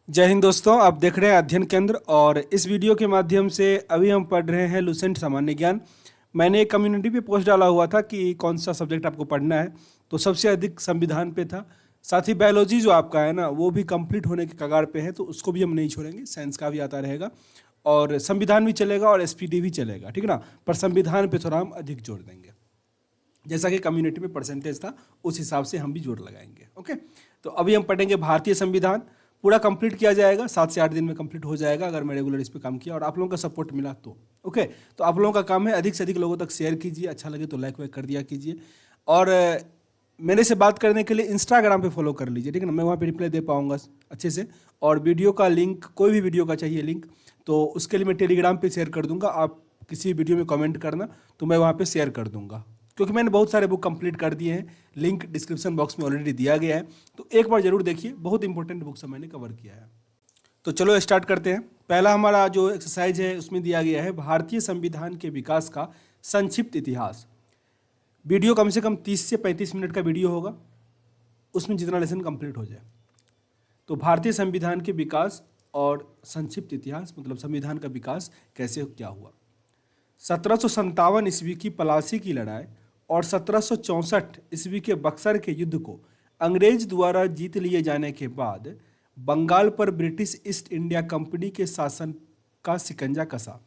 जय हिंद दोस्तों, आप देख रहे हैं अध्ययन केंद्र और इस वीडियो के माध्यम से अभी हम पढ़ रहे हैं लुसेंट सामान्य ज्ञान। मैंने एक कम्युनिटी पे पोस्ट डाला हुआ था कि कौन सा सब्जेक्ट आपको पढ़ना है, तो सबसे अधिक संविधान पे था। साथ ही बायोलॉजी जो आपका है ना, वो भी कंप्लीट होने के कगार पे है, तो उसको भी हम नहीं छोड़ेंगे। साइंस का भी आता रहेगा और संविधान भी चलेगा और एसपीटी भी चलेगा, ठीक है ना। पर संविधान पे थोड़ा हम अधिक जोर देंगे, जैसा कि कम्युनिटी में परसेंटेज था उस हिसाब से हम भी जोर लगाएंगे। ओके, तो अभी हम पढ़ेंगे भारतीय संविधान। पूरा कंप्लीट किया जाएगा, 7 से 8 दिन में कंप्लीट हो जाएगा अगर मैं रेगुलर इस पर काम किया और आप लोगों का सपोर्ट मिला तो। ओके, तो आप लोगों का काम है अधिक से अधिक लोगों तक शेयर कीजिए, अच्छा लगे तो लाइक वाइक कर दिया कीजिए। और मेरे से बात करने के लिए इंस्टाग्राम पे फॉलो कर लीजिए, ठीक है ना। मैं वहाँ पे रिप्लाई दे पाऊँगा अच्छे से। और वीडियो का लिंक, कोई भी वीडियो का चाहिए लिंक, तो उसके लिए मैं टेलीग्राम पे शेयर कर दूंगा। आप किसी वीडियो में कमेंट करना तो मैं वहाँ पे शेयर कर दूंगा, क्योंकि मैंने बहुत सारे बुक कंप्लीट कर दिए हैं। लिंक डिस्क्रिप्शन बॉक्स में ऑलरेडी दिया गया है, तो एक बार जरूर देखिए, बहुत इंपॉर्टेंट बुक्स मैंने कवर किया है। तो चलो स्टार्ट करते हैं। पहला हमारा जो एक्सरसाइज है उसमें दिया गया है भारतीय संविधान के विकास का संक्षिप्त इतिहास। वीडियो कम से कम 30 से 35 मिनट का वीडियो होगा, उसमें जितना लेसन कंप्लीट हो जाए। तो भारतीय संविधान के विकास और संक्षिप्त इतिहास, मतलब संविधान का विकास कैसे क्या हुआ। 1757 ईस्वी की पलासी की लड़ाई और 1764 ईस्वी के बक्सर के युद्ध को अंग्रेज द्वारा जीत लिए जाने के बाद बंगाल पर ब्रिटिश ईस्ट इंडिया कंपनी के शासन का शिकंजा कसा।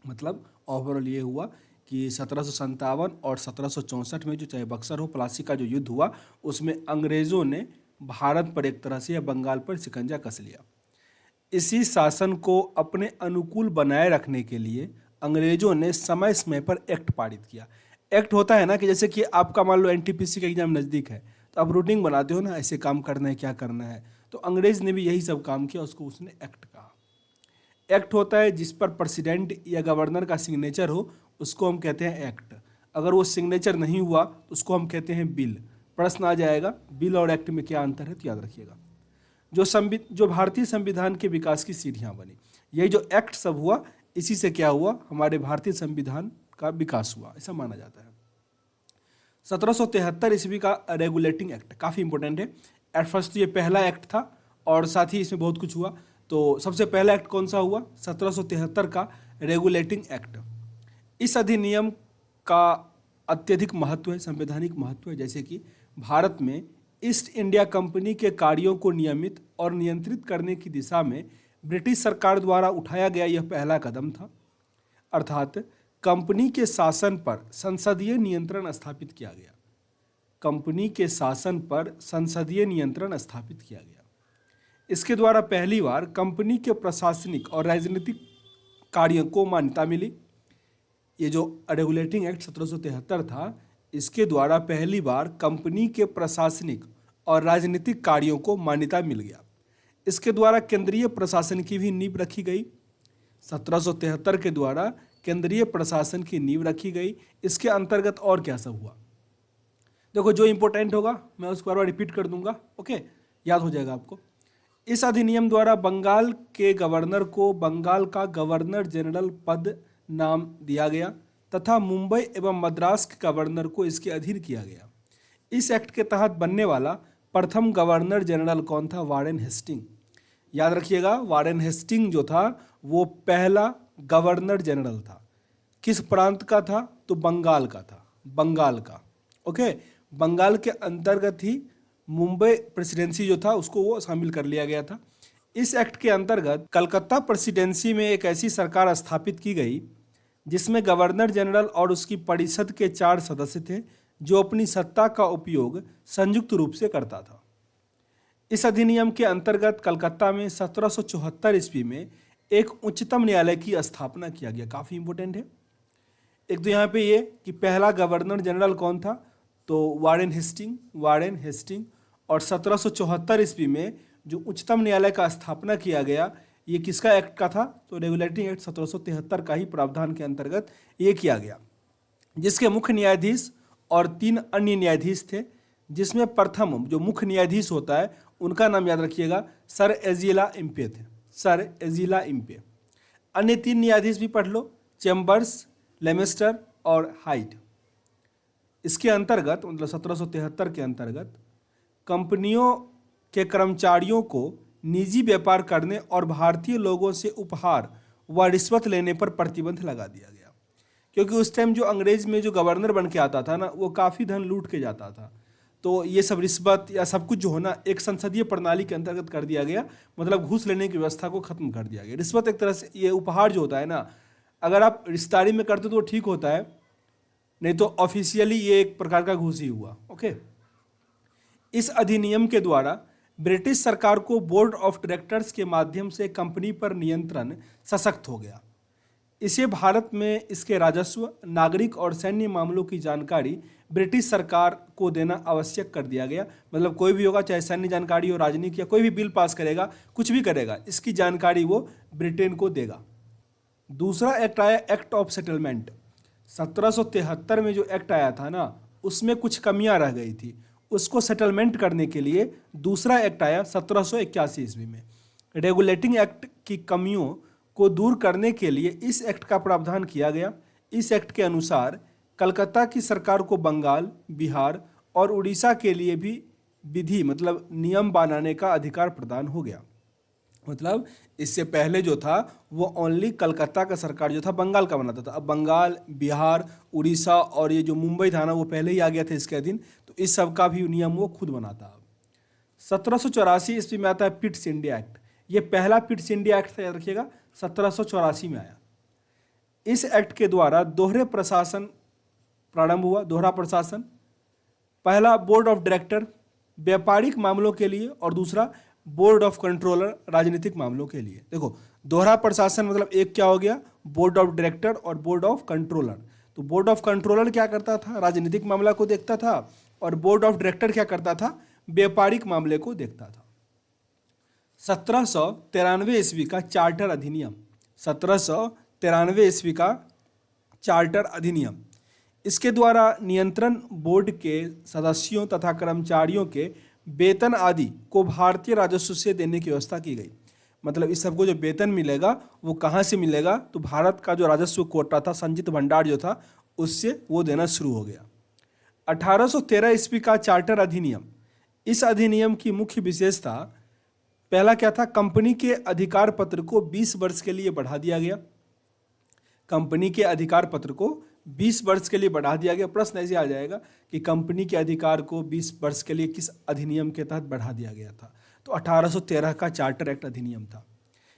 मतलब ओवरऑल ये हुआ कि 1757 और 1764 में जो चाहे बक्सर हो, प्लासी का जो युद्ध हुआ, उसमें अंग्रेज़ों ने भारत पर एक तरह से या बंगाल पर शिकंजा कस लिया। इसी शासन को अपने अनुकूल बनाए रखने के लिए अंग्रेजों ने समय समय पर एक्ट पारित किया। एक्ट होता है ना कि जैसे कि आपका मान लो एनटीपीसी का एग्जाम नज़दीक है, तो आप रूटीन बनाते हो ना, ऐसे काम करना है, क्या करना है। तो अंग्रेज ने भी यही सब काम किया, उसको उसने एक्ट कहा। एक्ट होता है जिस पर प्रेसिडेंट या गवर्नर का सिग्नेचर हो, उसको हम कहते हैं एक्ट। अगर वो सिग्नेचर नहीं हुआ तो उसको हम कहते हैं बिल। प्रश्न आ जाएगा बिल और एक्ट में क्या अंतर है, तो याद रखिएगा। जो भारतीय संविधान के विकास की सीढ़ियां बनी, यही जो एक्ट सब हुआ, इसी से क्या हुआ, हमारे भारतीय संविधान का विकास हुआ, ऐसा माना जाता है। 1773 ईस्वी का रेगुलेटिंग एक्ट काफ़ी इंपॉर्टेंट है। एट फर्स्ट तो ये पहला एक्ट था और साथ ही इसमें बहुत कुछ हुआ। तो सबसे पहला एक्ट कौन सा हुआ, 1773 का रेगुलेटिंग एक्ट। इस अधिनियम का अत्यधिक महत्व है, संवैधानिक महत्व है, जैसे कि भारत में ईस्ट इंडिया कंपनी के कार्यों को नियमित और नियंत्रित करने की दिशा में ब्रिटिश सरकार द्वारा उठाया गया यह पहला कदम था। अर्थात कंपनी के शासन पर संसदीय नियंत्रण स्थापित किया गया। कंपनी के शासन पर संसदीय नियंत्रण स्थापित किया गया। इसके द्वारा पहली बार कंपनी के प्रशासनिक और राजनीतिक कार्यों को मान्यता मिली। ये जो रेगुलेटिंग एक्ट 1773 था, इसके द्वारा पहली बार कंपनी के प्रशासनिक और राजनीतिक कार्यों को मान्यता मिल गया। इसके द्वारा केंद्रीय प्रशासन की भी नींव रखी गई। 1773 के द्वारा केंद्रीय प्रशासन की नींव रखी गई। इसके अंतर्गत और क्या सब हुआ, देखो जो इंपॉर्टेंट होगा मैं उसको बार बार रिपीट कर दूंगा, ओके, याद हो जाएगा आपको। इस अधिनियम द्वारा बंगाल के गवर्नर को बंगाल का गवर्नर जनरल पद नाम दिया गया तथा मुंबई एवं मद्रास के गवर्नर को इसके अधीन किया गया। इस एक्ट के तहत बनने वाला प्रथम गवर्नर जनरल कौन था, वारेन हेस्टिंग। याद रखिएगा, वारेन हेस्टिंग जो था वो पहला गवर्नर जनरल था। किस प्रांत का था, तो बंगाल का था, बंगाल का। ओके, बंगाल के अंतर्गत ही मुंबई प्रेसिडेंसी जो था उसको वो शामिल कर लिया गया था। इस एक्ट के अंतर्गत कलकत्ता प्रेसिडेंसी में एक ऐसी सरकार स्थापित की गई जिसमें गवर्नर जनरल और उसकी परिषद के 4 सदस्य थे, जो अपनी सत्ता का उपयोग संयुक्त रूप से करता था। इस अधिनियम के अंतर्गत कलकत्ता में 1774 ईस्वी में एक उच्चतम न्यायालय की स्थापना किया गया। काफ़ी इंपॉर्टेंट है। एक तो यहाँ पे ये कि पहला गवर्नर जनरल कौन था, तो वारेन हेस्टिंग, वारेन हेस्टिंग। और 1774 ईस्वी में जो उच्चतम न्यायालय का स्थापना किया गया, ये किसका एक्ट का था, तो रेगुलेटिंग एक्ट 1773 का ही प्रावधान के अंतर्गत ये किया गया, जिसके मुख्य न्यायाधीश और 3 अन्य न्यायाधीश थे। जिसमें प्रथम जो मुख्य न्यायाधीश होता है उनका नाम याद रखिएगा, सर एजिला इम्पे थे, सर एजिला इम्पे। अन्य 3 न्यायाधीश भी पढ़ लो, चैम्बर्स, लेमेस्टर और हाइट। इसके अंतर्गत मतलब 1773 के अंतर्गत कंपनियों के कर्मचारियों को निजी व्यापार करने और भारतीय लोगों से उपहार व रिश्वत लेने पर प्रतिबंध लगा दिया गया। क्योंकि उस टाइम जो अंग्रेज में जो गवर्नर बन के आता था ना, वो काफ़ी धन लूट के जाता था। तो ये सब रिश्वत या सब कुछ जो होना एक संसदीय प्रणाली के अंतर्गत कर दिया गया, मतलब घूस लेने की व्यवस्था को खत्म कर दिया गया। रिश्वत एक तरह से, ये उपहार जो होता है ना, अगर आप रिश्तेदारी में करते तो वो ठीक होता है, नहीं तो ऑफिशियली ये एक प्रकार का घूस ही हुआ। ओके। इस अधिनियम के द्वारा ब्रिटिश सरकार को बोर्ड ऑफ डायरेक्टर्स के माध्यम से कंपनी पर नियंत्रण सशक्त हो गया। इसे भारत में इसके राजस्व, नागरिक और सैन्य मामलों की जानकारी ब्रिटिश सरकार को देना आवश्यक कर दिया गया। मतलब कोई भी होगा, चाहे सैन्य जानकारी हो, राजनीतिक, या कोई भी बिल पास करेगा, कुछ भी करेगा, इसकी जानकारी वो ब्रिटेन को देगा। दूसरा एक्ट आया, एक्ट ऑफ सेटलमेंट। 1773 में जो एक्ट आया था ना, उसमें कुछ कमियां रह गई थी, उसको सेटलमेंट करने के लिए दूसरा एक्ट आया 1781 ईस्वी में। रेगुलेटिंग एक्ट की कमियों को दूर करने के लिए इस एक्ट का प्रावधान किया गया। इस एक्ट के अनुसार कलकत्ता की सरकार को बंगाल, बिहार और उड़ीसा के लिए भी विधि मतलब नियम बनाने का अधिकार प्रदान हो गया। मतलब इससे पहले जो था वो ओनली कलकत्ता का सरकार जो था बंगाल का बनाता था। अब बंगाल, बिहार, उड़ीसा और ये जो मुंबई था ना, वो पहले ही आ गया था इसके अधीन, तो इस सब का भी नियम वो खुद बनाता। अब 1784 ईस्वी में आता है पिट्स इंडिया एक्ट। ये पहला पिट्स इंडिया एक्ट था, याद रखिएगा, 1784 में आया। इस एक्ट के द्वारा दोहरे प्रशासन प्रारंभ हुआ। दोहरा प्रशासन, पहला बोर्ड ऑफ डायरेक्टर व्यापारिक मामलों के लिए और दूसरा बोर्ड ऑफ कंट्रोलर राजनीतिक मामलों के लिए। देखो, दोहरा प्रशासन मतलब एक क्या हो गया, बोर्ड ऑफ डायरेक्टर और बोर्ड ऑफ कंट्रोलर। तो बोर्ड ऑफ कंट्रोलर क्या करता था, राजनीतिक मामला को देखता था, और बोर्ड ऑफ डायरेक्टर क्या करता था, व्यापारिक मामले को देखता था। 1793 ईस्वी का चार्टर अधिनियम, 1793 ईस्वी का चार्टर अधिनियम, इसके द्वारा नियंत्रण बोर्ड के सदस्यों तथा कर्मचारियों के वेतन आदि को भारतीय राजस्व से देने की व्यवस्था की गई। मतलब इस सबको जो वेतन मिलेगा वो कहाँ से मिलेगा, तो भारत का जो राजस्व कोटा था, संचित भंडार जो था, उससे वो देना शुरू हो गया। 1813 ईस्वी का चार्टर अधिनियम, इस अधिनियम की मुख्य विशेषता पहला क्या था, कंपनी के अधिकार पत्र को 20 वर्ष के लिए बढ़ा दिया गया। कंपनी के अधिकार पत्र को 20 वर्ष के लिए बढ़ा दिया गया। प्रश्न ऐसे आ जाएगा कि कंपनी के अधिकार को 20 वर्ष के लिए किस अधिनियम के तहत बढ़ा दिया गया था, तो 1813 का चार्टर एक्ट अधिनियम था।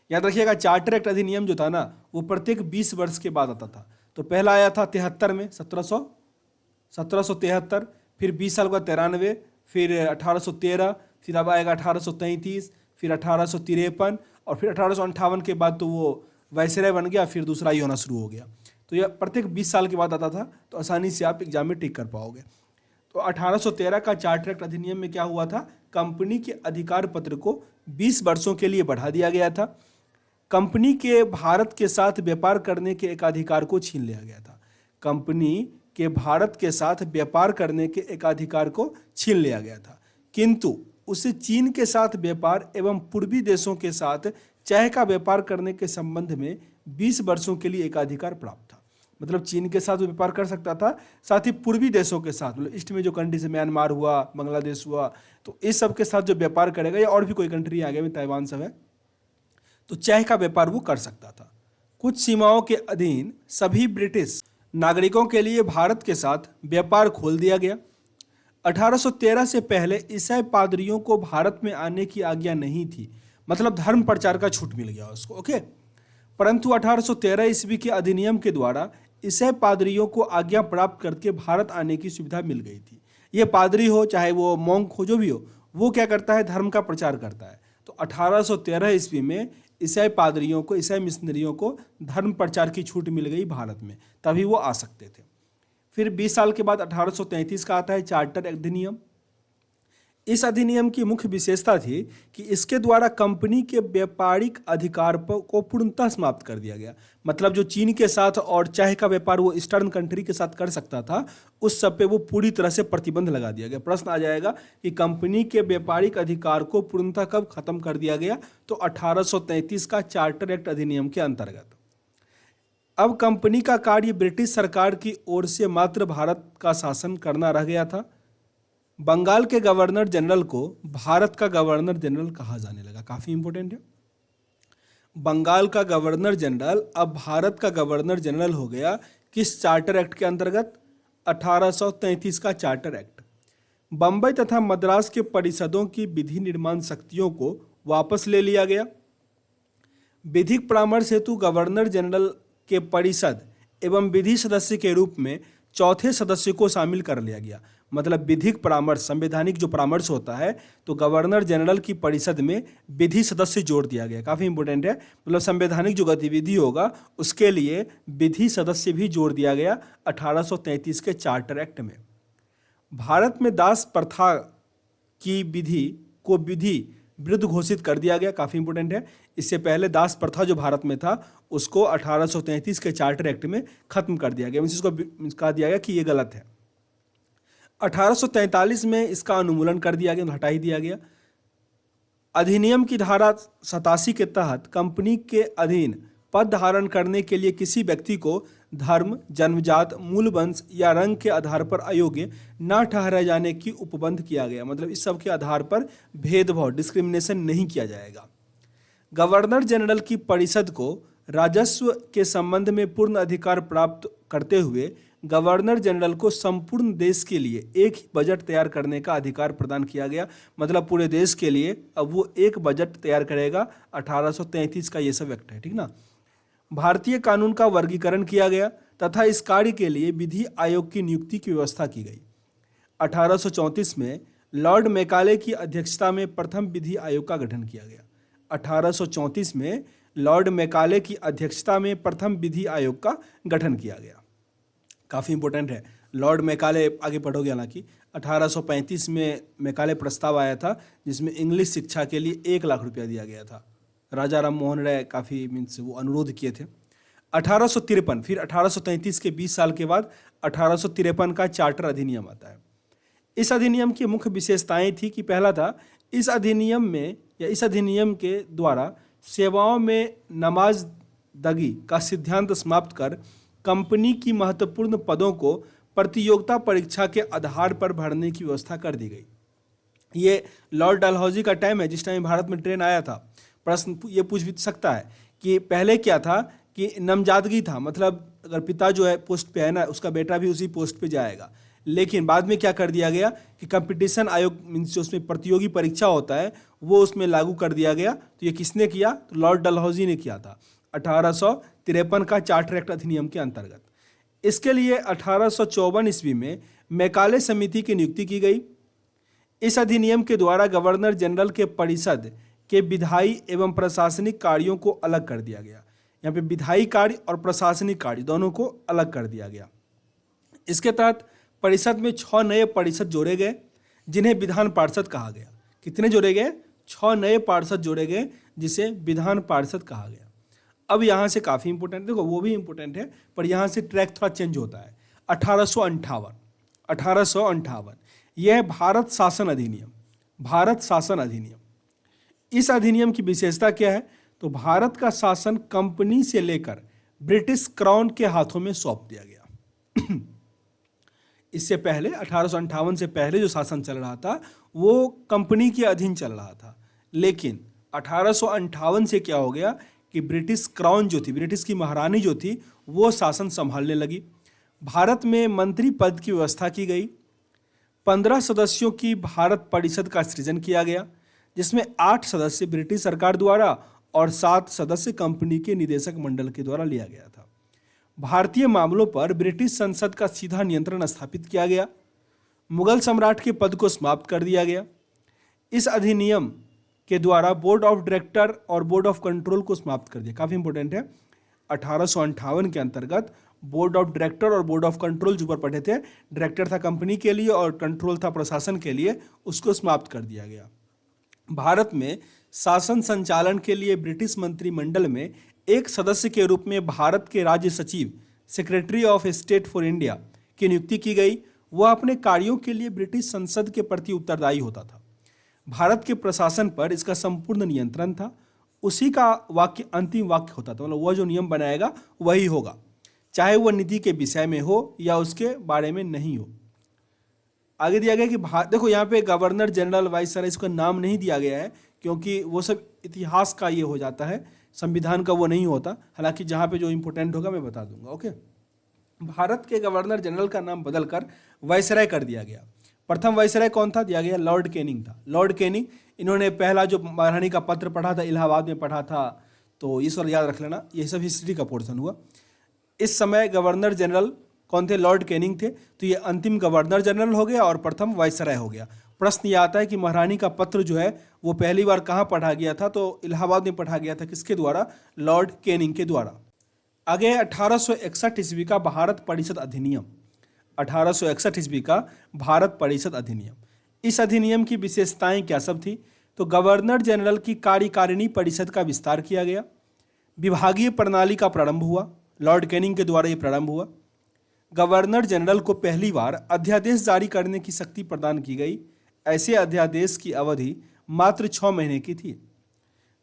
याद रखिएगा, चार्टर एक्ट अधिनियम जो था ना, वो प्रत्येक 20 वर्ष के बाद आता था। तो पहला आया था 73 में, 1773, फिर 20 साल बाद 93, फिर 1813, फिर अब आएगा 1833, फिर 1853, और फिर 1858 के बाद तो वो वायसराय बन गया, फिर दूसरा ही होना शुरू हो गया। तो यह प्रत्येक 20 साल के बाद आता था, तो आसानी से आप एग्जाम में टिक कर पाओगे। तो 1813 का चार्टर एक्ट अधिनियम में क्या हुआ था, कंपनी के अधिकार पत्र को 20 वर्षों के लिए बढ़ा दिया गया था। कंपनी के भारत के साथ व्यापार करने के एकाधिकार को छीन लिया गया था। कंपनी के भारत के साथ व्यापार करने के एकाधिकार को छीन लिया गया था, किंतु उसे चीन के साथ व्यापार एवं पूर्वी देशों के साथ चाय का व्यापार करने के संबंध में 20 वर्षों के लिए एकाधिकार प्राप्त था। मतलब चीन के साथ व्यापार कर सकता था, साथ ही पूर्वी देशों के साथ, मतलब ईस्ट में जो कंट्री से म्यांमार हुआ, बांग्लादेश हुआ, तो इस सब के साथ जो व्यापार करेगा, या और भी कोई कंट्री आगे में ताइवान सब है, तो चाय का व्यापार वो कर सकता था। कुछ सीमाओं के अधीन सभी ब्रिटिश नागरिकों के लिए भारत के साथ व्यापार खोल दिया गया। 1813 से पहले ईसाई पादरियों को भारत में आने की आज्ञा नहीं थी, मतलब धर्म प्रचार का छूट मिल गया उसको। ओके, परंतु 1813 ईस्वी के अधिनियम के द्वारा ईसाई पादरियों को आज्ञा प्राप्त करके भारत आने की सुविधा मिल गई थी। ये पादरी हो चाहे वो मॉन्क हो, जो भी हो, वो क्या करता है, धर्म का प्रचार करता है। तो 1813 ईस्वी में ईसाई पादरियों को, ईसाई मिशनरियों को धर्म प्रचार की छूट मिल गई भारत में, तभी वो आ सकते थे। फिर 20 साल के बाद 1833 का आता है चार्टर अधिनियम। इस अधिनियम की मुख्य विशेषता थी कि इसके द्वारा कंपनी के व्यापारिक अधिकार को पूर्णतः समाप्त कर दिया गया। मतलब जो चीन के साथ और चाय का व्यापार वो ईस्टर्न कंट्री के साथ कर सकता था, उस सब पे वो पूरी तरह से प्रतिबंध लगा दिया गया। प्रश्न आ जाएगा कि कंपनी के व्यापारिक अधिकार को पूर्णतः कब खत्म कर दिया गया, तो 1833 का चार्टर एक्ट अधिनियम के अंतर्गत। अब कंपनी का कार्य ब्रिटिश सरकार की ओर से मात्र भारत का शासन करना रह गया था। बंगाल के गवर्नर जनरल को भारत का गवर्नर जनरल कहा जाने लगा। काफी इंपॉर्टेंट है। बंगाल का गवर्नर जनरल अब भारत का गवर्नर जनरल हो गया। किस चार्टर एक्ट के अंतर्गत? 1833 का चार्टर एक्ट। बंबई तथा मद्रास के परिषदों की विधि निर्माण शक्तियों को वापस ले लिया गया। विधिक परामर्श हेतु गवर्नर जनरल के परिषद एवं विधि सदस्य के रूप में चौथे सदस्य को शामिल कर लिया गया। मतलब विधिक परामर्श, संवैधानिक जो परामर्श होता है, तो गवर्नर जनरल की परिषद में विधि सदस्य जोड़ दिया गया। काफ़ी इंपॉर्टेंट है। मतलब संवैधानिक जो गतिविधि होगा उसके लिए विधि सदस्य भी जोड़ दिया गया 1833 के चार्टर एक्ट में। भारत में दास प्रथा की विधि विरुद्ध घोषित कर दिया गया। काफ़ी इंपॉर्टेंट है। इससे पहले दास प्रथा जो भारत में था उसको 1833 के चार्टर एक्ट में खत्म कर दिया गया। इसको कहा दिया गया कि ये गलत है। 1843 में इसका उन्मूलन कर दिया गया, हटा ही दिया गया। अधिनियम की धारा 87 के तहत कंपनी के अधीन पद धारण करने के लिए किसी व्यक्ति को धर्म, जन्मजात, मूल वंश या रंग के आधार पर अयोग्य न ठहराए जाने की उपबंध किया गया। मतलब इस सब के आधार पर भेदभाव, डिस्क्रिमिनेशन नहीं किया जाएगा। गवर्नर जनरल की परिषद को राजस्व के संबंध में पूर्ण अधिकार प्राप्त करते हुए गवर्नर जनरल को संपूर्ण देश के लिए एक ही बजट तैयार करने का अधिकार प्रदान किया गया। मतलब पूरे देश के लिए अब वो एक बजट तैयार करेगा। 1833 का ये सब एक्ट है, ठीक ना। भारतीय कानून का वर्गीकरण किया गया तथा इस कार्य के लिए विधि आयोग की नियुक्ति की व्यवस्था की गई। 1834 में लॉर्ड मैकाले की अध्यक्षता में प्रथम विधि आयोग का गठन किया गया। 1834 में लॉर्ड मैकाले की अध्यक्षता में प्रथम विधि आयोग का गठन किया गया। काफ़ी इंपॉर्टेंट है। लॉर्ड मैकाले आगे पढ़ोगे, हालांकि 1835 में मैकाले प्रस्ताव आया था जिसमें इंग्लिश शिक्षा के लिए 1 लाख रुपया दिया गया था। राजा राम मोहन राय काफ़ी मीन्स वो अनुरोध किए थे। 1853 फिर 1833 के 20 साल के बाद 1853 का चार्टर अधिनियम आता है। इस अधिनियम की मुख्य विशेषताएं थी कि पहला था, इस अधिनियम के द्वारा सेवाओं में नमाजदगी का सिद्धांत समाप्त कर कंपनी की महत्वपूर्ण पदों को प्रतियोगिता परीक्षा के आधार पर भरने की व्यवस्था कर दी गई। ये लॉर्ड डलहौजी का टाइम है जिस टाइम भारत में ट्रेन आया था। प्रश्न ये पूछ भी सकता है कि पहले क्या था कि नामजदगी था, मतलब अगर पिता जो है पोस्ट पे है ना, उसका बेटा भी उसी पोस्ट पे जाएगा। लेकिन बाद में क्या कर दिया गया कि कंपटीशन आयोग मीन्स जो उसमें प्रतियोगी परीक्षा होता है वो उसमें लागू कर दिया गया। तो ये किसने किया? तो लॉर्ड डलहौजी ने किया था 1853 का चार्टर एक्ट अधिनियम के अंतर्गत। इसके लिए 1854 ईस्वी में मैकाले समिति की नियुक्ति की गई। इस अधिनियम के द्वारा गवर्नर जनरल के परिषद के विधायी एवं प्रशासनिक कार्यों को अलग कर दिया गया। यहाँ पे विधायी कार्य और प्रशासनिक कार्य दोनों को अलग कर दिया गया। इसके तहत परिषद में 6 नए परिषद जोड़े गए जिन्हें विधान पार्षद कहा गया। कितने जोड़े गए? 6 नए पार्षद जोड़े गए जिसे विधान पार्षद कहा गया। अब यहाँ से काफ़ी इंपॉर्टेंट, देखो वो भी इंपॉर्टेंट है पर यहाँ से ट्रैक थोड़ा चेंज होता है। 1858 यह भारत शासन अधिनियम। इस अधिनियम की विशेषता क्या है? तो भारत का शासन कंपनी से लेकर ब्रिटिश क्राउन के हाथों में सौंप दिया गया। इससे पहले 1858 से पहले जो शासन चल रहा था वो कंपनी के अधीन चल रहा था। लेकिन 1858 से क्या हो गया कि ब्रिटिश क्राउन जो थी, ब्रिटिश की महारानी जो थी, वो शासन संभालने लगी। भारत में मंत्री पद की व्यवस्था की गई। 15 सदस्यों की भारत परिषद का सृजन किया गया जिसमें 8 सदस्य ब्रिटिश सरकार द्वारा और 7 सदस्य कंपनी के निदेशक मंडल के द्वारा लिया गया था। भारतीय मामलों पर ब्रिटिश संसद का सीधा नियंत्रण स्थापित किया गया। मुगल सम्राट के पद को समाप्त कर दिया गया। इस अधिनियम के द्वारा बोर्ड ऑफ डायरेक्टर और बोर्ड ऑफ कंट्रोल को समाप्त कर दिया। काफ़ी इंपॉर्टेंट है। 1858 के अंतर्गत बोर्ड ऑफ डायरेक्टर और बोर्ड ऑफ कंट्रोल जो ऊपर पढ़े थे, डायरेक्टर था कंपनी के लिए और कंट्रोल था प्रशासन के लिए, उसको समाप्त कर दिया गया। भारत में शासन संचालन के लिए ब्रिटिश मंत्रिमंडल में एक सदस्य के रूप में भारत के राज्य सचिव, secretary of state for India की नियुक्ति की गई। वह अपने कार्यों के लिए ब्रिटिश संसद के प्रति उत्तरदायी होता था। भारत के प्रशासन पर इसका संपूर्ण नियंत्रण था। उसी का वाक्य अंतिम वाक्य होता था, मतलब वह जो नियम बनाएगा वही होगा, चाहे वह नीति के विषय में हो या उसके बारे में नहीं हो। आगे दिया गया कि देखो यहाँ पे गवर्नर जनरल वाइसराय इसका नाम नहीं दिया गया है, क्योंकि वो सब इतिहास का ये हो जाता है, संविधान का वो नहीं होता। हालांकि जहाँ पे जो इंपॉर्टेंट होगा मैं बता दूंगा। ओके, भारत के गवर्नर जनरल का नाम बदलकर वाइसराय कर दिया गया। प्रथम वाइसराय कौन था? दिया गया लॉर्ड कैनिंग था। लॉर्ड कैनिंग, इन्होंने पहला जो महारानी का पत्र पढ़ा था, इलाहाबाद में पढ़ा था, तो ये सब याद रख लेना, ये सब हिस्ट्री का पोर्शन हुआ। इस समय गवर्नर जनरल कौन थे? लॉर्ड कैनिंग थे। तो ये अंतिम गवर्नर जनरल हो गया और प्रथम वाइसराय हो गया। प्रश्न ये आता है कि महारानी का पत्र जो है वो पहली बार कहाँ पढ़ा गया था? तो इलाहाबाद में पढ़ा गया था। किसके द्वारा? लॉर्ड कैनिंग के द्वारा। आगे 1861 ईस्वी का भारत परिषद अधिनियम। 1861 ईस्वी का भारत परिषद अधिनियम। इस अधिनियम की विशेषताएं क्या सब थी? तो गवर्नर जनरल की कार्यकारिणी परिषद का विस्तार किया गया, विभागीय प्रणाली का प्रारंभ हुआ, लॉर्ड कैनिंग के द्वारा ये प्रारंभ हुआ। गवर्नर जनरल को पहली बार अध्यादेश जारी करने की शक्ति प्रदान की गई। ऐसे अध्यादेश की अवधि मात्र 6 महीने की थी।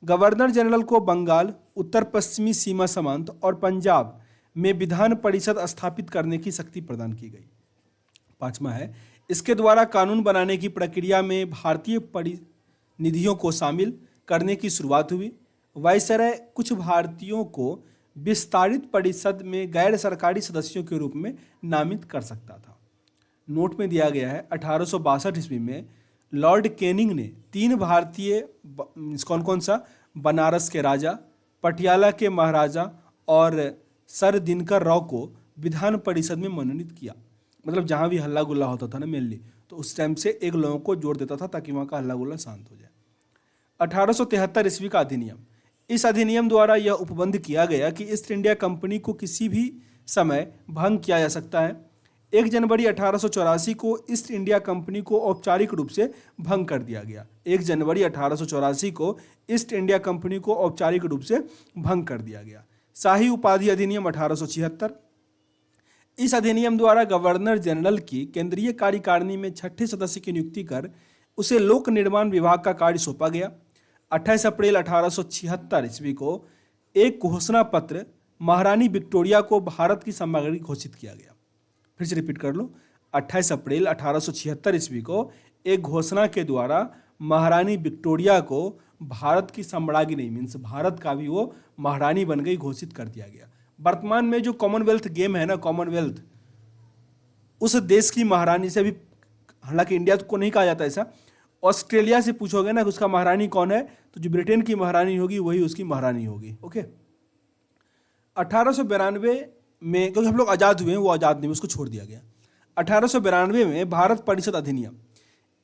गवर्नर जनरल को बंगाल, उत्तर पश्चिमी सीमा समांत और पंजाब में विधान परिषद स्थापित करने की शक्ति प्रदान की गई। 5वां है, इसके द्वारा कानून बनाने की प्रक्रिया में भारतीय प्रतिनिधियों को शामिल करने की शुरुआत हुई। वाइसराय कुछ भारतीयों को विस्तारित परिषद में गैर सरकारी सदस्यों के रूप में नामित कर सकता था। नोट में दिया गया है 1862 ईस्वी में लॉर्ड कैनिंग ने 3 भारतीय, कौन कौन सा? बनारस के राजा, पटियाला के महाराजा और सर दिनकर राव को विधान परिषद में मनोनीत किया। मतलब जहाँ भी हल्ला गुल्ला होता था ना मेनली, तो उस टाइम से एक लोगों को जोड़ देता था ताकि वहाँ का हल्ला गुल्ला शांत हो जाए। 1873 ईस्वी का अधिनियम। इस अधिनियम द्वारा यह उपबंध किया गया कि ईस्ट इंडिया कंपनी को किसी भी समय भंग किया जा सकता है। 1 जनवरी 1884 को ईस्ट इंडिया कंपनी को औपचारिक रूप से भंग कर दिया गया। 1 जनवरी 1884 को ईस्ट इंडिया कंपनी को औपचारिक रूप से भंग कर दिया गया। शाही उपाधि अधिनियम 1876। इस अधिनियम द्वारा गवर्नर जनरल की केंद्रीय कार्यकारिणी में 6ठे सदस्य की नियुक्ति कर उसे लोक निर्माण विभाग का कार्य सौंपा गया। 28 अप्रैल 1876 ईस्वी को एक घोषणा पत्र महारानी विक्टोरिया को भारत की सामग्री घोषित किया गया। फिर से रिपीट कर लो, 28 अप्रैल 1876 ईस्वी को एक घोषणा के द्वारा महारानी विक्टोरिया को भारत की साम्राज्ञी मीन्स भारत का भी वो महारानी बन गई, घोषित कर दिया गया। वर्तमान में जो कॉमनवेल्थ गेम है ना, कॉमनवेल्थ, उस देश की महारानी से भी, हालांकि इंडिया को नहीं कहा जाता ऐसा, ऑस्ट्रेलिया से पूछोगे ना कि उसका महारानी कौन है, तो जो ब्रिटेन की महारानी होगी वही उसकी महारानी होगी। ओके, 1892 में, क्योंकि हम लोग आज़ाद हुए हैं, वो आज़ाद नहीं, उसको छोड़ दिया गया। 1892 में भारत परिषद अधिनियम।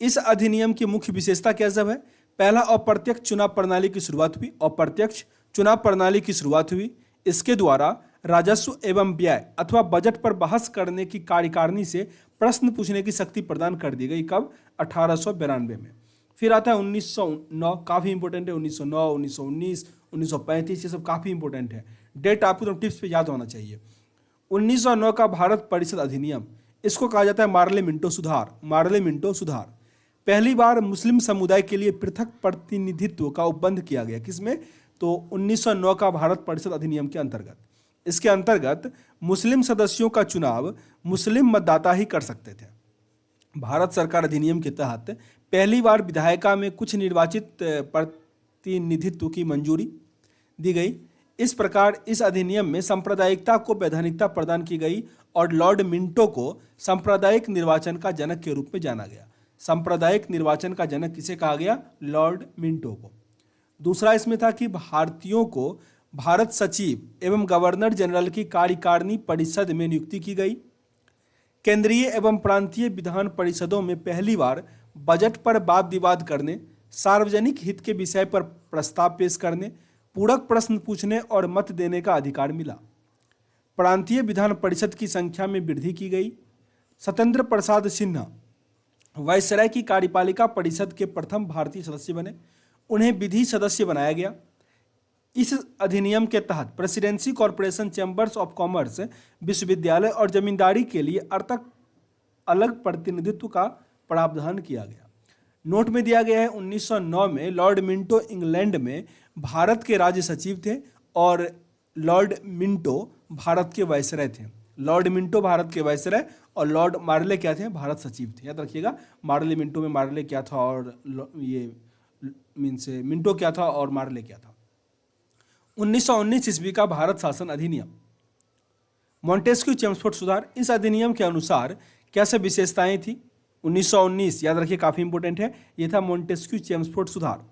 इस अधिनियम की मुख्य विशेषता क्या सब है? पहला, अप्रत्यक्ष चुनाव प्रणाली की शुरुआत हुई। अप्रत्यक्ष चुनाव प्रणाली की शुरुआत हुई। इसके द्वारा राजस्व एवं व्यय अथवा बजट पर बहस करने की कार्यकारिणी से प्रश्न पूछने की शक्ति प्रदान कर दी गई। कब? 1892 में। फिर आता है 1909, काफ़ी इंपॉर्टेंट है। 1909, 1919, 1935, ये सब काफ़ी इंपॉर्टेंट है। डेट आपको तो टिप्स पे याद होना चाहिए। 1909 का भारत परिषद अधिनियम, इसको कहा जाता है मार्ले मिंटो सुधार। मार्ले मिंटो सुधार। पहली बार मुस्लिम समुदाय के लिए पृथक प्रतिनिधित्व का उपबंध किया गया। किसमें? तो 1909 का भारत परिषद अधिनियम के अंतर्गत। इसके अंतर्गत मुस्लिम सदस्यों का चुनाव मुस्लिम मतदाता ही कर सकते थे। भारत सरकार अधिनियम के तहत पहली बार विधायिका में कुछ निर्वाचित प्रतिनिधित्व की मंजूरी दी गई। इस प्रकार इस अधिनियम में सांप्रदायिकता को वैधानिकता प्रदान की गई और लॉर्ड मिंटो को सांप्रदायिक निर्वाचन का जनक के रूप में जाना गया। सांप्रदायिक निर्वाचन का जनक किसे कहा गया? लॉर्ड मिंटो को। दूसरा इसमें था कि भारतीयों को भारत सचिव एवं गवर्नर जनरल की कार्यकारिणी परिषद में नियुक्ति की गई। केंद्रीय एवं प्रांतीय विधान परिषदों में पहली बार बजट पर वाद विवाद करने, सार्वजनिक हित के विषय पर प्रस्ताव पेश करने, पूरक प्रश्न पूछने और मत देने का अधिकार मिला। प्रांतीय विधान परिषद की संख्या में वृद्धि की गई। सत्येंद्र प्रसाद सिन्हा वायसराय की कार्यपालिका परिषद के प्रथम भारतीय सदस्य बने। उन्हें विधि सदस्य बनाया गया। इस अधिनियम के तहत presidency corporation, chambers of commerce, विश्वविद्यालय और जमींदारी के लिए अर्थक अलग प्रतिनिधित्व का प्रावधान किया गया। नोट में दिया गया है 1909 में लॉर्ड मिंटो इंग्लैंड में भारत के राज्य सचिव थे और लॉर्ड मिंटो भारत के वायसराय थे। लॉर्ड मिंटो भारत के वायसराय और लॉर्ड मार्ले क्या थे, भारत सचिव थे। याद रखिएगा, मार्ले मिंटो में मार्ले क्या था और ये मीन्स मिंटो क्या था और मार्ले क्या था। 1919 ईस्वी का भारत शासन अधिनियम, मॉन्टेस्क्यू चेम्सफोर्ड सुधार। इस अधिनियम के अनुसार क्या सब विशेषताएं थी? 1919 याद रखिए, काफी इंपोर्टेंट है, यह था मॉन्टेस्क्यू चेम्सफोर्ड सुधार।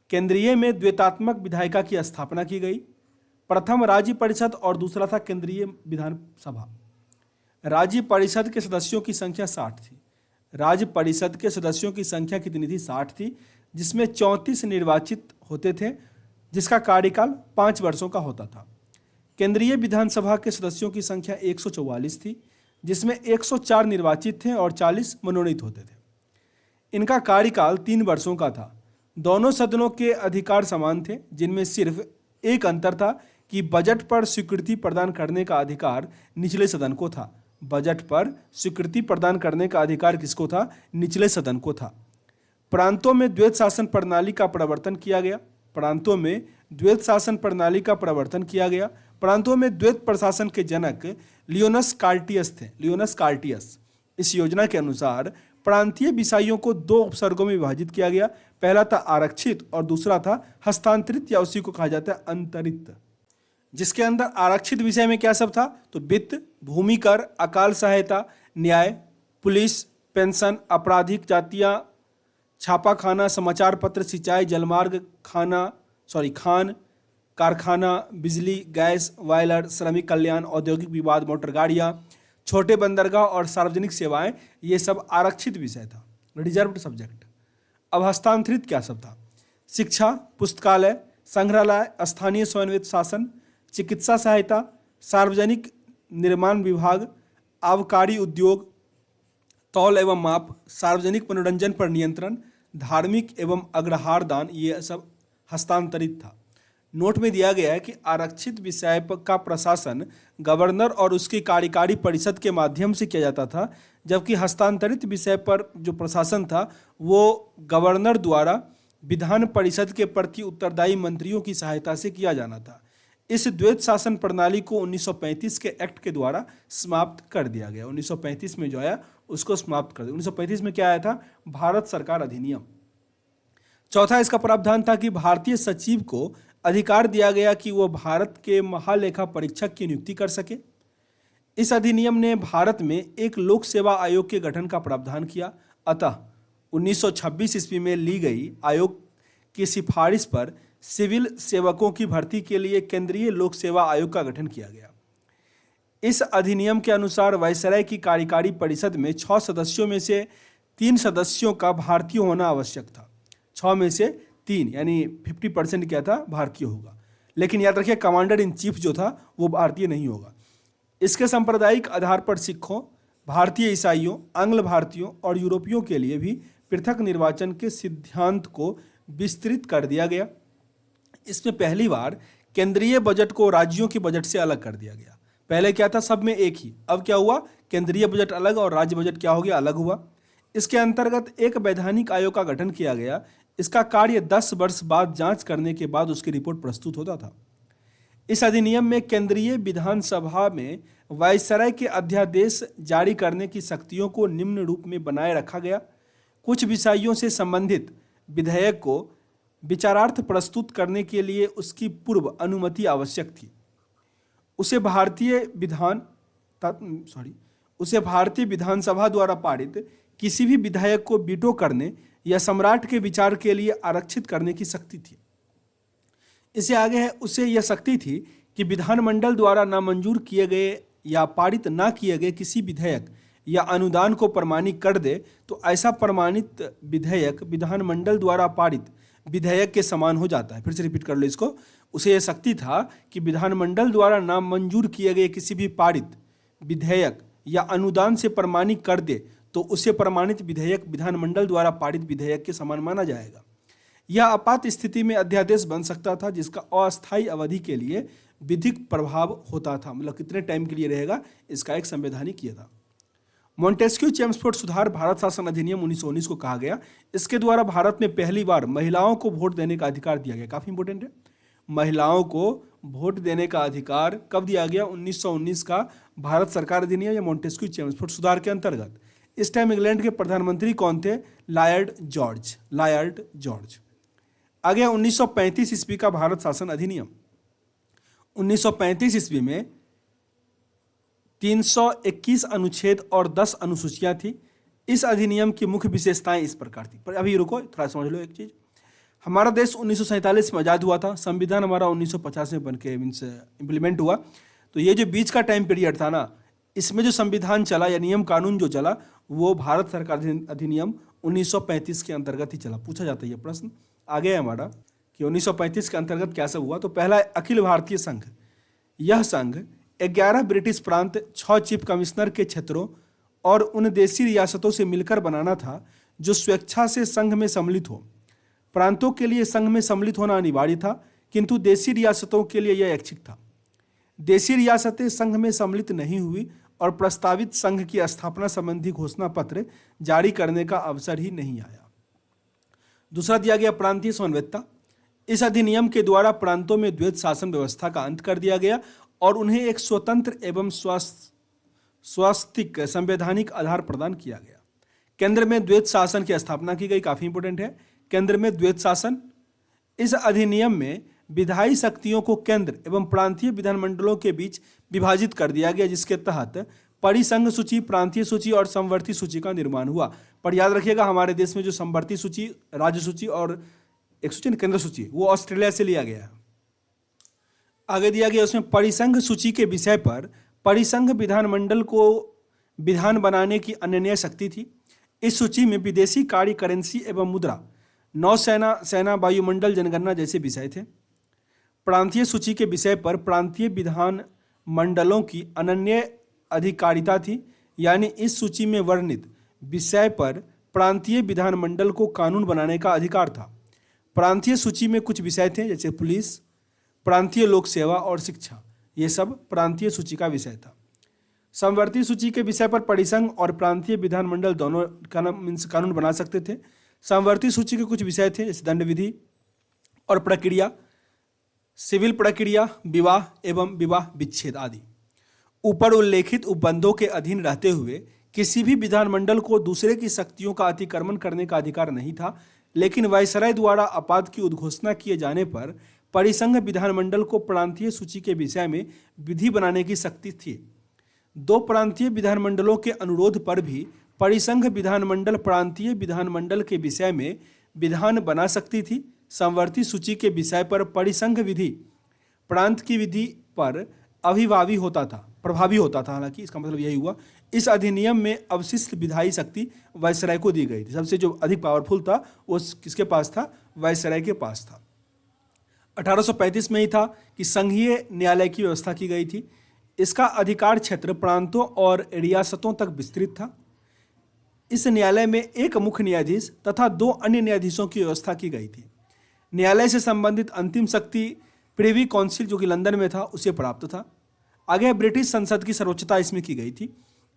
केंद्रीय में द्वैतात्मक विधायिका की स्थापना की गई। प्रथम राज्य परिषद और दूसरा था केंद्रीय विधानसभा। राज्य परिषद के सदस्यों की संख्या 60 थी। राज्य परिषद के सदस्यों की संख्या कितनी थी? 60 थी, जिसमें 34 निर्वाचित होते थे, जिसका कार्यकाल 5 वर्षों का होता था। केंद्रीय विधानसभा के सदस्यों की संख्या 144 थी, जिसमें 104 निर्वाचित थे और 40 मनोनीत होते थे। इनका कार्यकाल 3 वर्षों का था। दोनों सदनों के अधिकार समान थे, जिनमें सिर्फ एक अंतर था कि बजट पर स्वीकृति प्रदान करने का अधिकार निचले सदन को था। बजट पर स्वीकृति प्रदान करने का अधिकार किसको था? निचले सदन को था। प्रांतों में द्वैत शासन प्रणाली का प्रवर्तन किया गया। प्रांतों में द्वैत शासन प्रणाली का प्रवर्तन किया गया। प्रांतों में द्वैत प्रशासन के जनक लियोनस कार्टियस थे। लियोनस कार्टियस। इस योजना के अनुसार प्रांतीय विषयों को 2 उपसर्गों में विभाजित किया गया। पहला था आरक्षित और दूसरा था हस्तांतरित, या उसी को कहा जाता है अंतरित। जिसके अंदर आरक्षित विषय में क्या सब था? तो वित्त, भूमि कर, अकाल सहायता, न्याय, पुलिस, पेंशन, आपराधिक जातियां, छापाखाना, समाचार पत्र, सिंचाई, जलमार्ग, खान, कारखाना, बिजली, गैस, वायलर, श्रमिक कल्याण, औद्योगिक विवाद, मोटर गाड़ियाँ, छोटे बंदरगाह और सार्वजनिक सेवाएं, ये सब आरक्षित विषय था, रिजर्व्ड सब्जेक्ट। अब हस्तांतरित क्या सब था? शिक्षा, पुस्तकालय, संग्रहालय, स्थानीय स्वयंवित्त शासन, चिकित्सा सहायता, सार्वजनिक निर्माण विभाग, आबकारी उद्योग, तौल एवं माप, सार्वजनिक मनोरंजन पर नियंत्रण, धार्मिक एवं अग्रहार दान, ये सब हस्तांतरित था। नोट में दिया गया है कि आरक्षित विषय का प्रशासन गवर्नर और उसकी कार्यकारी परिषद के माध्यम से किया जाता था, जबकि हस्तांतरित विषय पर जो प्रशासन था वो गवर्नर द्वारा विधान परिषद के प्रति उत्तरदायी मंत्रियों की सहायता से किया जाना था। इस द्वैत शासन प्रणाली को 1935 के एक्ट के द्वारा समाप्त कर दिया गया। 1935 में जो आया उसको समाप्त कर दिया। 1935 में क्या आया था? भारत सरकार अधिनियम। चौथा इसका प्रावधान था कि भारतीय सचिव को अधिकार दिया गया कि वह भारत के महालेखा परीक्षक की नियुक्ति कर सके। इस अधिनियम ने भारत में एक लोक सेवा आयोग के गठन का प्रावधान किया। अतः 1926 ईस्वी में ली गई आयोग की सिफारिश पर सिविल सेवकों की भर्ती के लिए केंद्रीय लोक सेवा आयोग का गठन किया गया। इस अधिनियम के अनुसार वायसराय की कार्यकारी परिषद में 6 सदस्यों में से 3 सदस्यों का भारतीय होना आवश्यक था। 6 में से 3 यानी 50% क्या था? भारतीय होगा। लेकिन याद रखिए, कमांडर इन चीफ जो था वो भारतीय नहीं होगा। इसके सांप्रदायिक आधार पर सिखों, भारतीय ईसाइयों, आंग्ल भारतीयों और यूरोपियों के लिए भी पृथक निर्वाचन के सिद्धांत को विस्तृत कर दिया गया। इसमें पहली बार केंद्रीय बजट को राज्यों के बजट से अलग कर दिया गया। पहले क्या था? सब में एक ही। अब क्या हुआ? केंद्रीय बजट अलग और राज्य बजट क्या हो गया? अलग हुआ। इसके अंतर्गत एक वैधानिक आयोग का गठन किया गया। इसका कार्य 10 वर्ष बाद जांच करने के बाद उसकी रिपोर्ट प्रस्तुत होता था। इस अधिनियम में केंद्रीय विधानसभा में वायसराय के अध्यादेश जारी करने की शक्तियों को निम्न रूप में बनाए रखा गया। कुछ विषयों से संबंधित विधेयक को विचारार्थ प्रस्तुत करने के लिए उसकी पूर्व अनुमति आवश्यक थी। उसे भारतीय विधानसभा द्वारा पारित किसी भी विधेयक को वीटो करने या सम्राट के विचार के लिए आरक्षित करने की शक्ति थी। इससे आगे है, उसे यह शक्ति थी कि विधानमंडल द्वारा नामंजूर किए गए या पारित ना किए गए किसी विधेयक या अनुदान को प्रमाणित कर दे तो ऐसा प्रमाणित विधेयक विधानमंडल द्वारा पारित विधेयक के समान हो जाता है। फिर से रिपीट कर लो इसको। उसे यह शक्ति था कि विधानमंडल द्वारा नामंजूर किए गए किसी भी पारित विधेयक या अनुदान से प्रमाणित कर दे तो उसे प्रमाणित विधेयक विधानमंडल द्वारा पारित विधेयक के समान माना जाएगा। यह आपात स्थिति में अध्यादेश बन सकता था जिसका अस्थायी अवधि के लिए विधिक प्रभाव होता था। मतलब कितने टाइम के लिए रहेगा, इसका एक संवैधानिक किया था। मॉन्टेस्क्यू चेम्सफोर्ड सुधार भारत शासन अधिनियम 1919 को कहा गया। इसके द्वारा भारत में पहली बार महिलाओं को वोट देने का अधिकार दिया गया। काफी इंपॉर्टेंट है। महिलाओं को वोट देने का अधिकार कब दिया गया? 1919 का भारत सरकार अधिनियम या मॉन्टेस्क्यू चेम्सफोर्ड सुधार के अंतर्गत। इस टाइम इंग्लैंड के प्रधानमंत्री कौन थे? Lord George. आगे 1935 ईस्वी का भारत शासन अधिनियम। 1935 ईस्वी में 321 अनुच्छेद और 10 अनुसूचियां थी। इस अधिनियम की मुख्य विशेषताएं इस प्रकार थी। पर अभी रुको, थोड़ा समझ लो एक चीज। हमारा देश 1947 में आज़ाद हुआ था, संविधान हमारा 1950 में बनके मीन्स इम्प्लीमेंट हुआ। तो ये जो बीच का टाइम पीरियड था ना, इसमें जो संविधान चला या नियम कानून जो चला वो भारत सरकार अधिनियम 1935 के अंतर्गत ही चला। पूछा जाता है ये प्रश्न आगे है हमारा कि 1935 के अंतर्गत क्या सब हुआ। तो पहला अखिल भारतीय संघ। यह संघ 11 ब्रिटिश प्रांत, 6 चीफ कमिश्नर के क्षेत्रों और उन देशी रियासतों से मिलकर बनाना था जो स्वेच्छा से संघ में सम्मिलित हो। प्रांतों के लिए संघ में सम्मिलित होना अनिवार्य था, किंतु देशी रियासतों के लिए यह ऐच्छिक था। देशी रियासतें संघ में सम्मिलित नहीं हुई और प्रस्तावित संघ की स्थापना संबंधी घोषणा पत्र जारी करने का अवसर ही नहीं आया। दूसरा दिया गया प्रांतीय समन्वयता। इस अधिनियम के द्वारा प्रांतों में द्वैत शासन व्यवस्था का अंत कर दिया गया और उन्हें एक स्वतंत्र एवं स्वास्तिक संवैधानिक आधार प्रदान किया गया। केंद्र में द्वैत शासन की स्थापना की गई, काफी इंपोर्टेंट है। केंद्र में द्वैत शासन। इस अधिनियम में विधायी शक्तियों को केंद्र एवं प्रांतीय विधानमंडलों के बीच विभाजित कर दिया गया, जिसके तहत परिसंघ सूची, प्रांतीय सूची और समवर्ती सूची का निर्माण हुआ। पर याद रखिएगा हमारे देश में जो समवर्ती सूची, राज्य सूची और एक सूची केंद्र सूची, वो ऑस्ट्रेलिया से लिया गया है। आगे दिया गया उसमें परिसंघ सूची के विषय पर परिसंघ विधानमंडल को विधान बनाने की अनन्य शक्ति थी। इस सूची में विदेशी कार्य, करेंसी एवं मुद्रा, नौसेना, सेना, वायुमंडल, जनगणना जैसे विषय थे। प्रांतीय सूची के विषय पर प्रांतीय विधान मंडलों की अनन्य अधिकारिता थी, यानी इस सूची में वर्णित विषय पर प्रांतीय विधानमंडल को कानून बनाने का अधिकार था। प्रांतीय सूची में कुछ विषय थे जैसे पुलिस, प्रांतीय लोक सेवा और शिक्षा, ये सब प्रांतीय सूची का विषय था। समवर्ती सूची के विषय पर परिसंघ और प्रांतीय विधानमंडल दोनों कानून बना सकते थे। समवर्ती सूची के कुछ विषय थे जैसे दंड विधि और प्रक्रिया, सिविल प्रक्रिया, विवाह एवं विवाह विच्छेद आदि। ऊपर उल्लेखित उपबंधों के अधीन रहते हुए किसी भी विधानमंडल को दूसरे की शक्तियों का अतिक्रमण करने का अधिकार नहीं था, लेकिन वायसराय द्वारा आपात की उद्घोषणा किए जाने पर परिसंघ विधानमंडल को प्रांतीय सूची के विषय में विधि बनाने की शक्ति थी। 2 प्रांतीय विधानमंडलों के अनुरोध पर भी परिसंघ विधानमंडल प्रांतीय विधानमंडल के विषय में विधान बना सकती थी। समवर्ती सूची के विषय पर परिसंघ विधि प्रांत की विधि पर अभिभावी होता था, प्रभावी होता था। हालांकि इसका मतलब यही हुआ। इस अधिनियम में अवशिष्ट विधायी शक्ति वायसराय को दी गई थी। सबसे जो अधिक पावरफुल था वो किसके पास था? वायसराय के पास था। 1835 में ही था कि संघीय न्यायालय की व्यवस्था की गई थी। इसका अधिकार क्षेत्र प्रांतों और रियासतों तक विस्तृत था। इस न्यायालय में एक मुख्य न्यायाधीश तथा 2 अन्य न्यायाधीशों की व्यवस्था की गई थी। न्यायालय से संबंधित अंतिम शक्ति प्रिवी काउंसिल जो कि लंदन में था उसे प्राप्त था। आगे ब्रिटिश संसद की सर्वोच्चता इसमें की गई थी।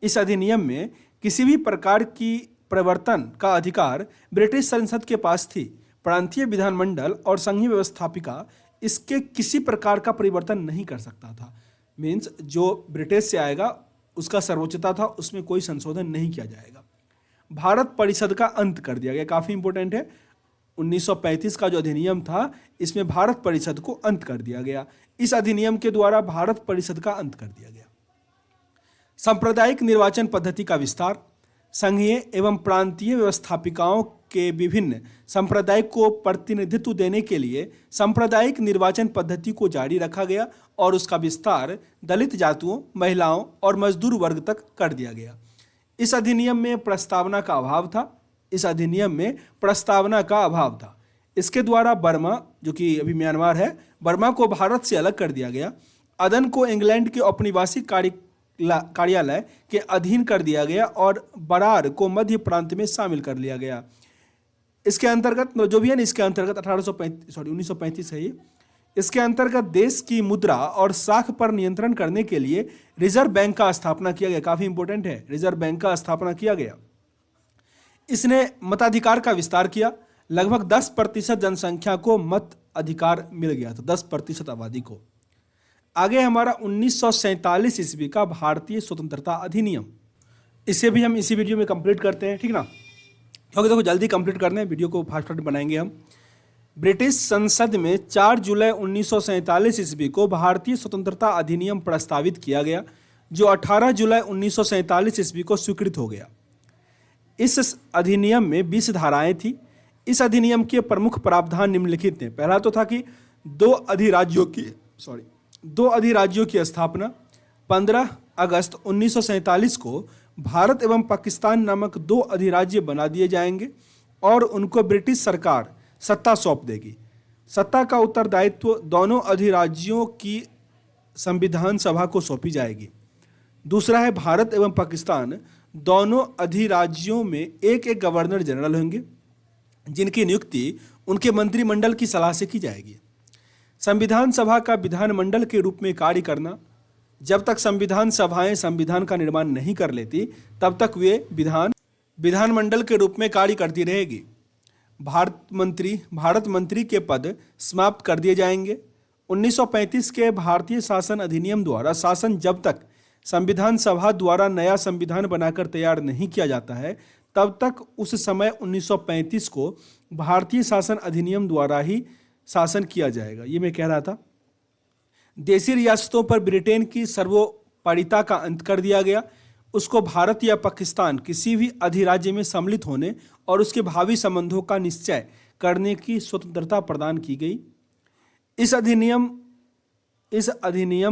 इस अधिनियम में किसी भी प्रकार की परिवर्तन का अधिकार ब्रिटिश संसद के पास थी। प्रांतीय विधानमंडल और संघीय व्यवस्थापिका इसके किसी प्रकार का परिवर्तन नहीं कर सकता था। मीन्स जो ब्रिटिश से आएगा उसका सर्वोच्चता था, उसमें कोई संशोधन नहीं किया जाएगा। भारत परिषद का अंत कर दिया गया, काफ़ी इंपॉर्टेंट है। 1935 का जो अधिनियम था इसमें भारत परिषद को अंत कर दिया गया। इस अधिनियम के द्वारा भारत परिषद का अंत कर दिया गया। सांप्रदायिक निर्वाचन पद्धति का विस्तार। संघीय एवं प्रांतीय व्यवस्थापिकाओं के विभिन्न संप्रदाय को प्रतिनिधित्व देने के लिए सांप्रदायिक निर्वाचन पद्धति को जारी रखा गया और उसका विस्तार दलित जातियों, महिलाओं और मजदूर वर्ग तक कर दिया गया। इस अधिनियम में प्रस्तावना का अभाव था। इसके द्वारा बर्मा, जो कि अभी म्यांमार है, बर्मा को भारत से अलग कर दिया गया। अदन को इंग्लैंड के औपनिवेशिक कार्यालय के अधीन कर दिया गया और बरार को मध्य प्रांत में शामिल कर लिया गया। इसके अंतर्गत जो भी है ना, इसके अंतर्गत 1935 है ये। इसके अंतर्गत देश की मुद्रा और साख पर नियंत्रण करने के लिए रिजर्व बैंक का स्थापना किया गया। काफी इंपॉर्टेंट है, रिजर्व बैंक का स्थापना किया गया। इसने मताधिकार का विस्तार किया। लगभग 10% जनसंख्या को मत अधिकार मिल गया था, 10% आबादी को। आगे हमारा 1947 ईस्वी का भारतीय स्वतंत्रता अधिनियम, इसे भी हम इसी वीडियो में कंप्लीट करते हैं, ठीक ना, क्योंकि देखो जल्दी कंप्लीट करना है, वीडियो को फास्ट फास्ट बनाएंगे हम। ब्रिटिश संसद में 4 जुलाई 1947 ईस्वी को भारतीय स्वतंत्रता अधिनियम प्रस्तावित किया गया, जो 18 जुलाई 1947 ईस्वी को स्वीकृत हो गया। इस अधिनियम में 20 धाराएं थी। इस अधिनियम के प्रमुख प्रावधान निम्नलिखित हैं। पहला तो था कि दो अधिराज्यों की स्थापना। 15 अगस्त 1947 को भारत एवं पाकिस्तान नामक 2 अधिराज्य बना दिए जाएंगे और उनको ब्रिटिश सरकार सत्ता सौंप देगी। सत्ता का उत्तरदायित्व दोनों अधिराज्यों की संविधान सभा को सौंपी जाएगी। दूसरा है, भारत एवं पाकिस्तान दोनों अधिराज्यों में एक एक गवर्नर जनरल होंगे, जिनकी नियुक्ति उनके मंत्रिमंडल की सलाह से की जाएगी। संविधान सभा का विधानमंडल के रूप में कार्य करना। जब तक संविधान सभाएं संविधान का निर्माण नहीं कर लेती, तब तक वे विधानमंडल के रूप में कार्य करती रहेगी। भारत मंत्री के पद समाप्त कर दिए जाएंगे। 1935 के भारतीय शासन अधिनियम द्वारा शासन जब तक संविधान सभा द्वारा नया संविधान बनाकर तैयार नहीं किया जाता है, तब तक उस समय 1935 को भारतीय शासन अधिनियम द्वारा ही शासन किया जाएगा। ये मैं कह रहा था। देशी रियासतों पर ब्रिटेन की सर्वोपरिता का अंत कर दिया गया। उसको भारत या पाकिस्तान किसी भी अधिराज्य में सम्मिलित होने और उसके भावी संबंधों का निश्चय करने की स्वतंत्रता प्रदान की गई। इस अधिनियम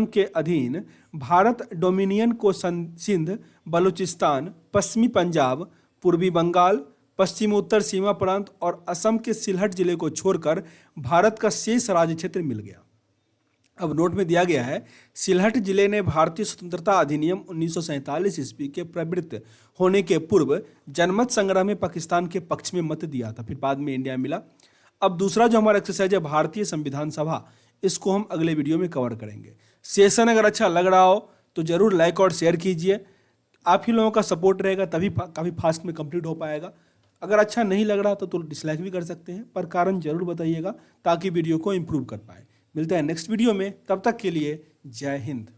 के अधीन भारत डोमिनियन को सिंध, बलूचिस्तान, पश्चिमी पंजाब, पूर्वी बंगाल, पश्चिमोत्तर सीमा प्रांत और असम के सिलहट जिले को छोड़कर भारत का शेष राज्य क्षेत्र मिल गया। अब नोट में दिया गया है, सिलहट जिले ने भारतीय स्वतंत्रता अधिनियम 1947 ईस्वी के प्रवृत्त होने के पूर्व जनमत संग्रह में पाकिस्तान के पक्ष में मत दिया था, फिर बाद में इंडिया मिला। अब दूसरा जो हमारा एक्सरसाइज है, भारतीय संविधान सभा, इसको हम अगले वीडियो में कवर करेंगे। सेशन अगर अच्छा लग रहा हो तो जरूर लाइक और शेयर कीजिए। आप ही लोगों का सपोर्ट रहेगा तभी काफ़ी फास्ट में कंप्लीट हो पाएगा। अगर अच्छा नहीं लग रहा तो डिसलाइक भी कर सकते हैं, पर कारण जरूर बताइएगा ताकि वीडियो को इम्प्रूव कर पाए। मिलते हैं नेक्स्ट वीडियो में, तब तक के लिए जय हिंद।